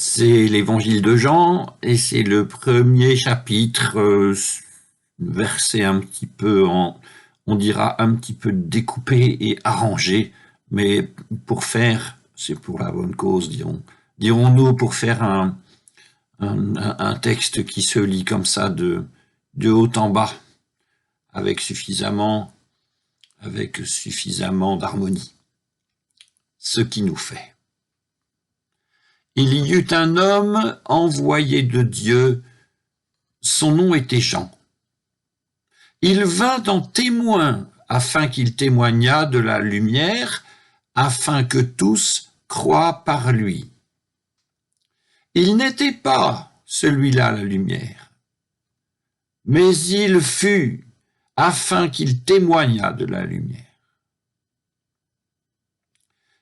C'est l'évangile de Jean et c'est le premier chapitre, versé un petit peu on dira un petit peu découpé et arrangé, mais pour faire, c'est pour la bonne cause, dirons-nous, pour faire un texte qui se lit comme ça de haut en bas, avec suffisamment d'harmonie. Ce qui nous fait. Il y eut un homme envoyé de Dieu, son nom était Jean. Il vint en témoin afin qu'il témoignât de la lumière, afin que tous croient par lui. Il n'était pas celui-là la lumière, mais il fut afin qu'il témoignât de la lumière.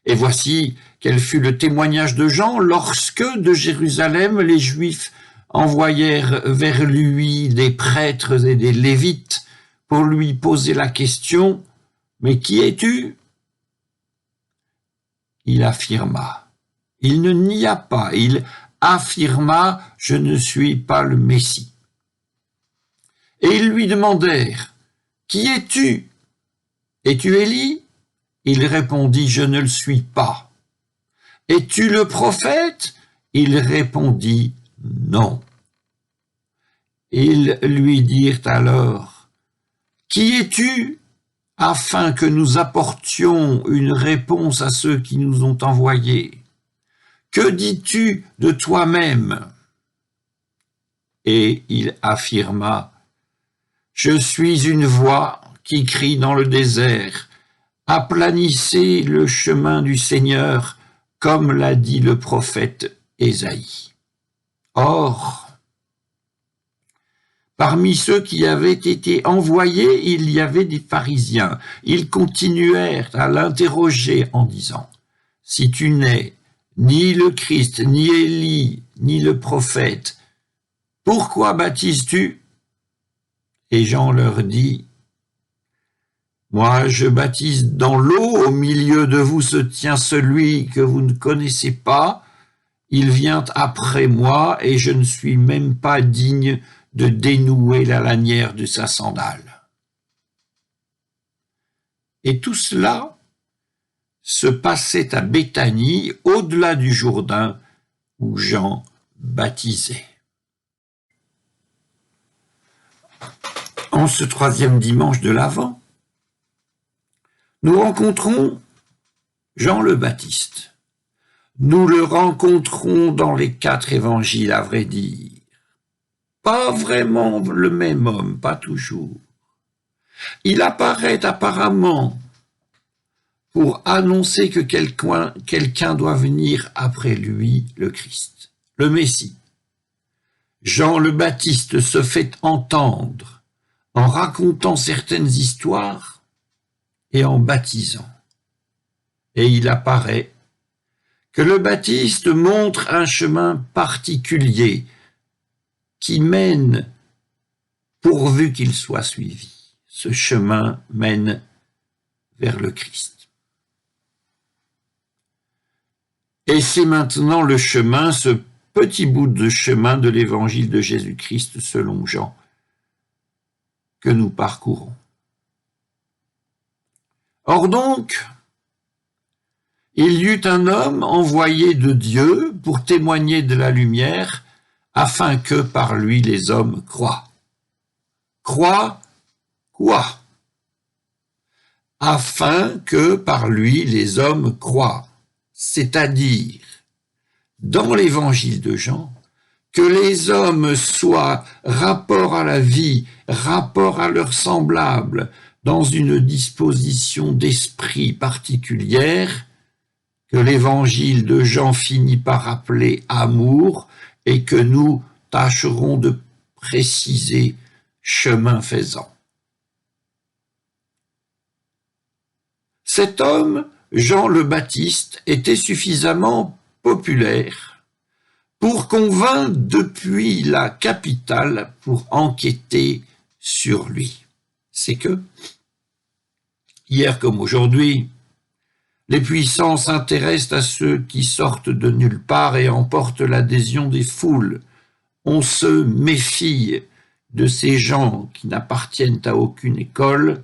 Et voici quel fut le témoignage de Jean lorsque de Jérusalem les Juifs envoyèrent vers lui des prêtres et des lévites pour lui poser la question « Mais qui es-tu » Il affirma, il ne nia pas, il affirma « Je ne suis pas le Messie ». Et ils lui demandèrent « Qui es-tu ? Es-tu Élie ?» Il répondit, je ne le suis pas. Es-tu le prophète? Il répondit, non. Ils lui dirent alors, qui es-tu? Afin que nous apportions une réponse à ceux qui nous ont envoyés. Que dis-tu de toi-même? Et il affirma, je suis une voix qui crie dans le désert, aplanissez le chemin du Seigneur, comme l'a dit le prophète Ésaïe. Or, parmi ceux qui avaient été envoyés, il y avait des pharisiens. Ils continuèrent à l'interroger en disant, « Si tu n'es ni le Christ, ni Élie, ni le prophète, pourquoi baptises-tu » Et Jean leur dit, moi, je baptise dans l'eau, au milieu de vous se tient celui que vous ne connaissez pas. Il vient après moi et je ne suis même pas digne de dénouer la lanière de sa sandale. Et tout cela se passait à Béthanie, au-delà du Jourdain, où Jean baptisait. En ce troisième dimanche de l'Avent, nous rencontrons Jean le Baptiste. Nous le rencontrons dans les 4 évangiles, à vrai dire. Pas vraiment le même homme, pas toujours. Il apparaît apparemment pour annoncer que quelqu'un doit venir après lui, le Christ, le Messie. Jean le Baptiste se fait entendre en racontant certaines histoires et en baptisant. Et il apparaît que le Baptiste montre un chemin particulier qui mène, pourvu qu'il soit suivi. Ce chemin mène vers le Christ. Et c'est maintenant le chemin, ce petit bout de chemin de l'évangile de Jésus-Christ selon Jean, que nous parcourons. Or donc, il y eut un homme envoyé de Dieu pour témoigner de la lumière, afin que par lui les hommes croient. Croient quoi? Afin que par lui les hommes croient, c'est-à-dire, dans l'évangile de Jean, que les hommes soient rapport à la vie, rapport à leurs semblables, dans une disposition d'esprit particulière, que l'évangile de Jean finit par appeler amour et que nous tâcherons de préciser chemin faisant. Cet homme, Jean le Baptiste, était suffisamment populaire pour qu'on vînt depuis la capitale pour enquêter sur lui. C'est que, hier comme aujourd'hui, Les puissants s'intéressent à ceux qui sortent de nulle part et emportent l'adhésion des foules. On se méfie de ces gens qui n'appartiennent à aucune école.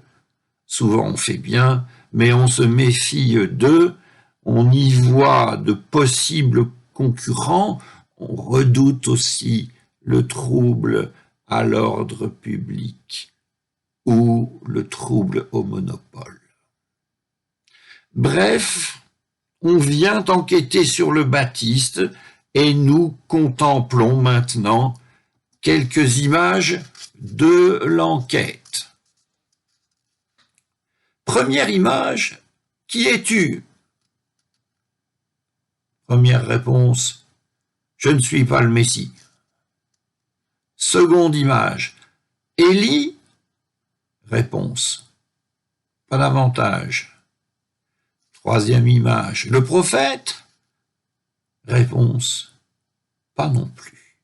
Souvent on fait bien, mais on se méfie d'eux. On y voit de possibles concurrents. On redoute aussi le trouble à l'ordre public ou le trouble au monopole. Bref, on vient enquêter sur le Baptiste et nous contemplons maintenant quelques images de l'enquête. Première image, qui es-tu? Première réponse, je ne suis pas le Messie. Seconde image, Élie? Réponse, pas davantage. Troisième image, le prophète? Réponse, pas non plus.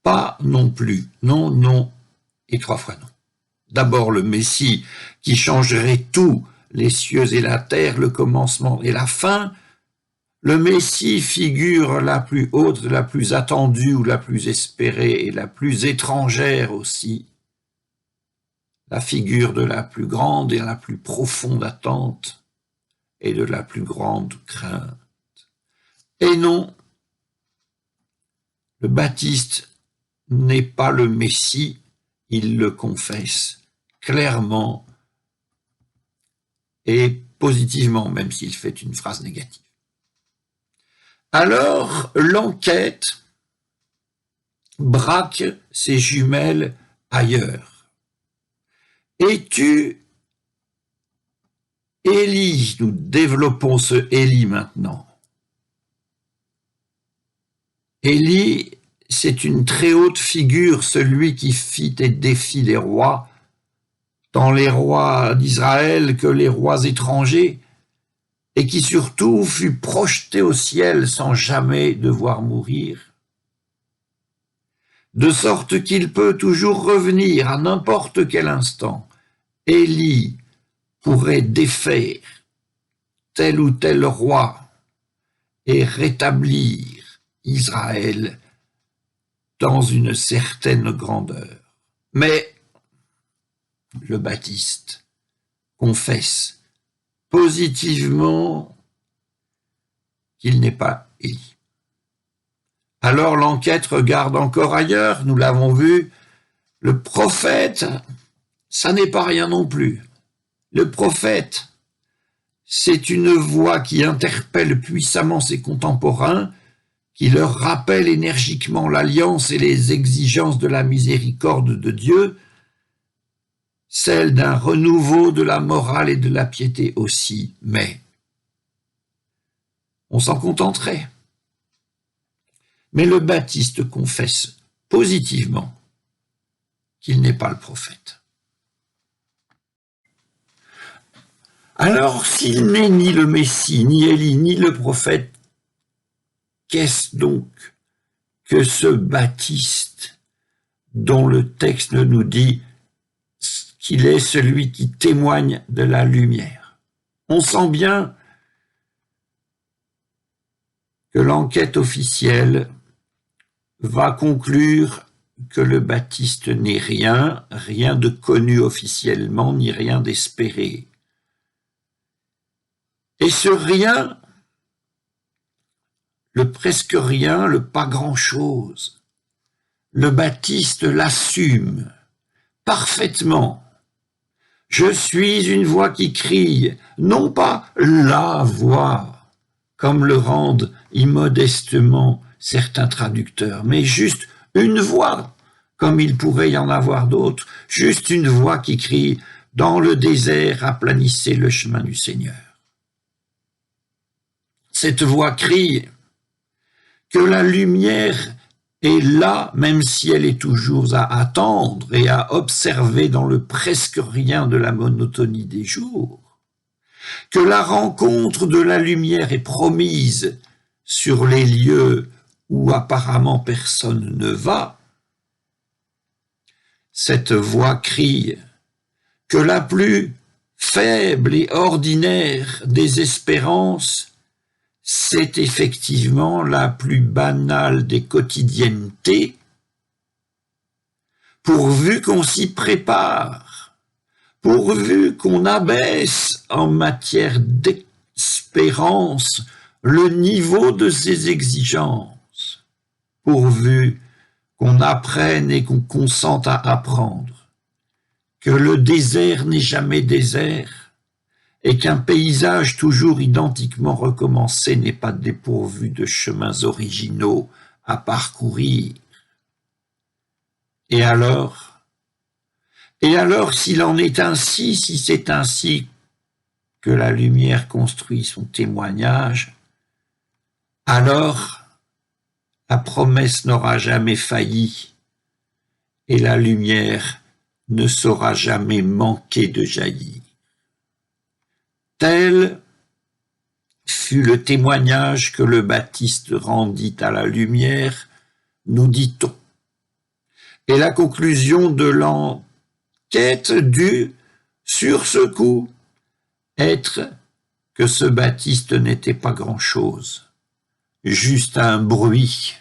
Pas non plus, non, non, et 3 fois non. D'abord le Messie qui changerait tout, les cieux et la terre, le commencement et la fin. Le Messie, figure la plus haute, la plus attendue ou la plus espérée et la plus étrangère aussi. La figure de la plus grande et la plus profonde attente et de la plus grande crainte. Et non, le Baptiste n'est pas le Messie, il le confesse clairement et positivement, même s'il fait une phrase négative. Alors, l'enquête braque ses jumelles ailleurs. Es-tu Élie? Nous développons ce Élie maintenant. Élie, c'est une très haute figure, celui qui fit et défie les rois, tant les rois d'Israël que les rois étrangers, et qui surtout fut projeté au ciel sans jamais devoir mourir, de sorte qu'il peut toujours revenir à n'importe quel instant. Élie pourrait défaire tel ou tel roi et rétablir Israël dans une certaine grandeur. Mais le Baptiste confesse positivement qu'il n'est pas Élie. Alors l'enquête regarde encore ailleurs, nous l'avons vu, le prophète, ça n'est pas rien non plus. Le prophète, c'est une voix qui interpelle puissamment ses contemporains, qui leur rappelle énergiquement l'alliance et les exigences de la miséricorde de Dieu, celle d'un renouveau de la morale et de la piété aussi, mais on s'en contenterait. Mais le Baptiste confesse positivement qu'il n'est pas le prophète. Alors, s'il n'est ni le Messie, ni Élie, ni le prophète, qu'est-ce donc que ce Baptiste dont le texte nous dit qu'il est celui qui témoigne de la lumière? On sent bien que l'enquête officielle va conclure que le Baptiste n'est rien, rien de connu officiellement, ni rien d'espéré. Et ce rien, le presque rien, le pas grand-chose, le Baptiste l'assume parfaitement. Je suis une voix qui crie, non pas la voix, comme le rendent immodestement certains traducteurs, mais juste une voix, comme il pourrait y en avoir d'autres, juste une voix qui crie « Dans le désert, aplanissez le chemin du Seigneur ». Cette voix crie que la lumière est là, même si elle est toujours à attendre et à observer dans le presque rien de la monotonie des jours, que la rencontre de la lumière est promise sur les lieux où apparemment personne ne va. Cette voix crie que la plus faible et ordinaire des espérances, c'est effectivement la plus banale des quotidiennetés, pourvu qu'on s'y prépare, pourvu qu'on abaisse en matière d'espérance le niveau de ses exigences, pourvu qu'on apprenne et qu'on consente à apprendre, que le désert n'est jamais désert, et qu'un paysage toujours identiquement recommencé n'est pas dépourvu de chemins originaux à parcourir. Et alors, s'il en est ainsi, si c'est ainsi que la lumière construit son témoignage, alors la promesse n'aura jamais failli et la lumière ne saura jamais manquer de jaillir. Tel fut le témoignage que le Baptiste rendit à la lumière, nous dit-on. Et la conclusion de l'enquête dut, sur ce coup, être que ce Baptiste n'était pas grand-chose, juste un bruit,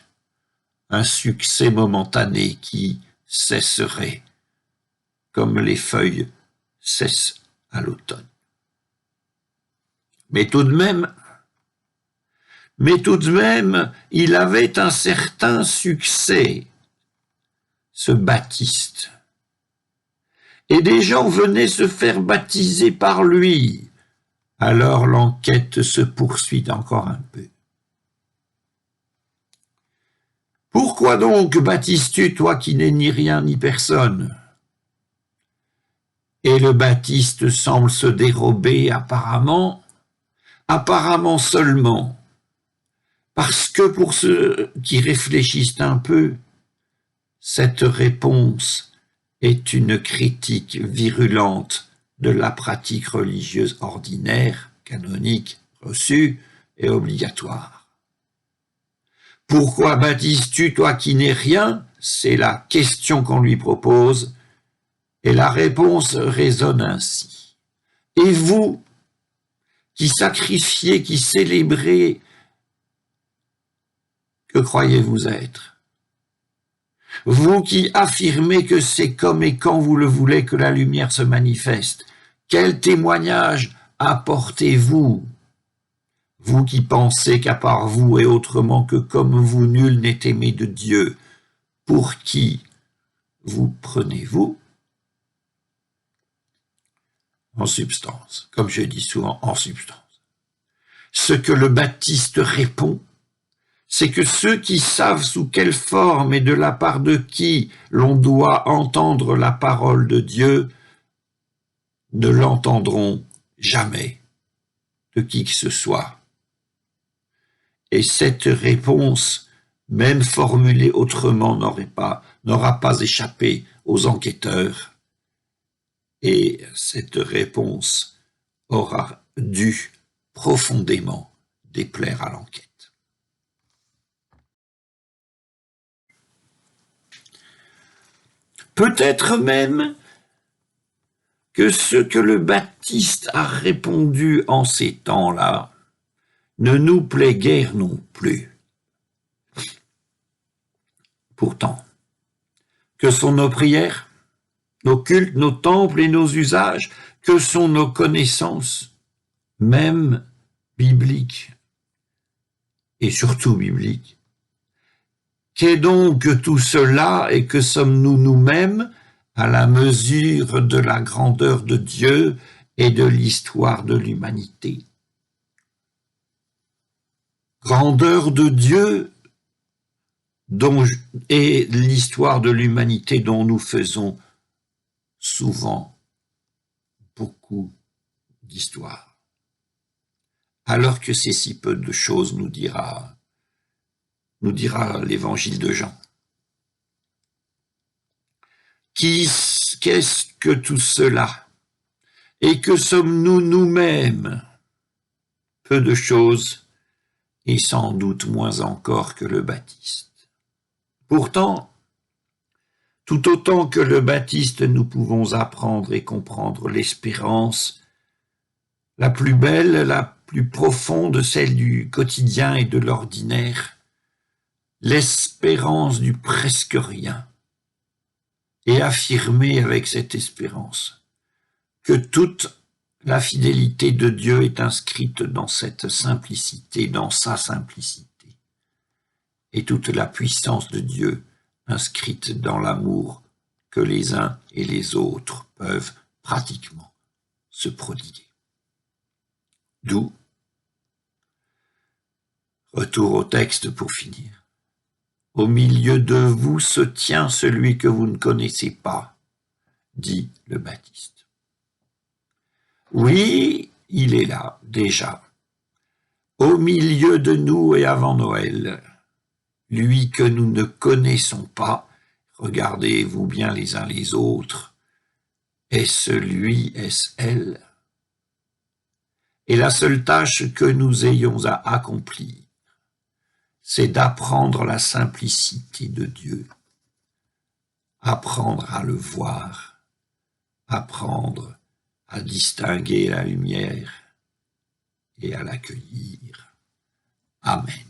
un succès momentané qui cesserait, comme les feuilles cessent à l'automne. Mais tout de même, il avait un certain succès, ce Baptiste. Et des gens venaient se faire baptiser par lui. Alors l'enquête se poursuit encore un peu. Pourquoi donc baptises-tu, toi qui n'es ni rien ni personne? Et le Baptiste semble se dérober apparemment seulement, parce que pour ceux qui réfléchissent un peu, cette réponse est une critique virulente de la pratique religieuse ordinaire, canonique, reçue et obligatoire. Pourquoi baptises-tu, toi qui n'es rien? C'est la question qu'on lui propose, et la réponse résonne ainsi. Et vous, qui sacrifiez, qui célébrez, que croyez-vous être? Vous qui affirmez que c'est comme et quand vous le voulez que la lumière se manifeste, quel témoignage apportez-vous? Vous qui pensez qu'à part vous et autrement que comme vous, nul n'est aimé de Dieu, pour qui vous prenez-vous? En substance, comme je dis souvent, en substance. Ce que le Baptiste répond, c'est que ceux qui savent sous quelle forme et de la part de qui l'on doit entendre la parole de Dieu ne l'entendront jamais de qui que ce soit. Et cette réponse, même formulée autrement, n'aura pas échappé aux enquêteurs. Et cette réponse aura dû profondément déplaire à l'enquête. Peut-être même que ce que le Baptiste a répondu en ces temps-là ne nous plaît guère non plus. Pourtant, que sont nos prières, nos cultes, nos temples et nos usages, que sont nos connaissances, même bibliques, et surtout bibliques? Qu'est donc tout cela et que sommes-nous nous-mêmes à la mesure de la grandeur de Dieu et de l'histoire de l'humanité? Grandeur de Dieu et l'histoire de l'humanité dont nous faisons souvent beaucoup d'histoire. Alors que c'est si peu de choses, nous dira l'évangile de Jean. Qu'est-ce que tout cela? Et que sommes-nous nous-mêmes? Peu de choses, et sans doute moins encore que le Baptiste. Pourtant, tout autant que le Baptiste, nous pouvons apprendre et comprendre l'espérance la plus belle, la plus profonde, celle du quotidien et de l'ordinaire, l'espérance du presque rien, et affirmer avec cette espérance que toute la fidélité de Dieu est inscrite dans cette simplicité, dans sa simplicité, et toute la puissance de Dieu inscrite dans l'amour que les uns et les autres peuvent pratiquement se prodiguer. D'où, retour au texte pour finir, au milieu de vous se tient celui que vous ne connaissez pas, dit le Baptiste. Oui, il est là, déjà, au milieu de nous et avant Noël, lui que nous ne connaissons pas, regardez-vous bien les uns les autres, est-ce lui, est-ce elle? Et la seule tâche que nous ayons à accomplir, c'est d'apprendre la simplicité de Dieu, apprendre à le voir, apprendre à distinguer la lumière et à l'accueillir. Amen.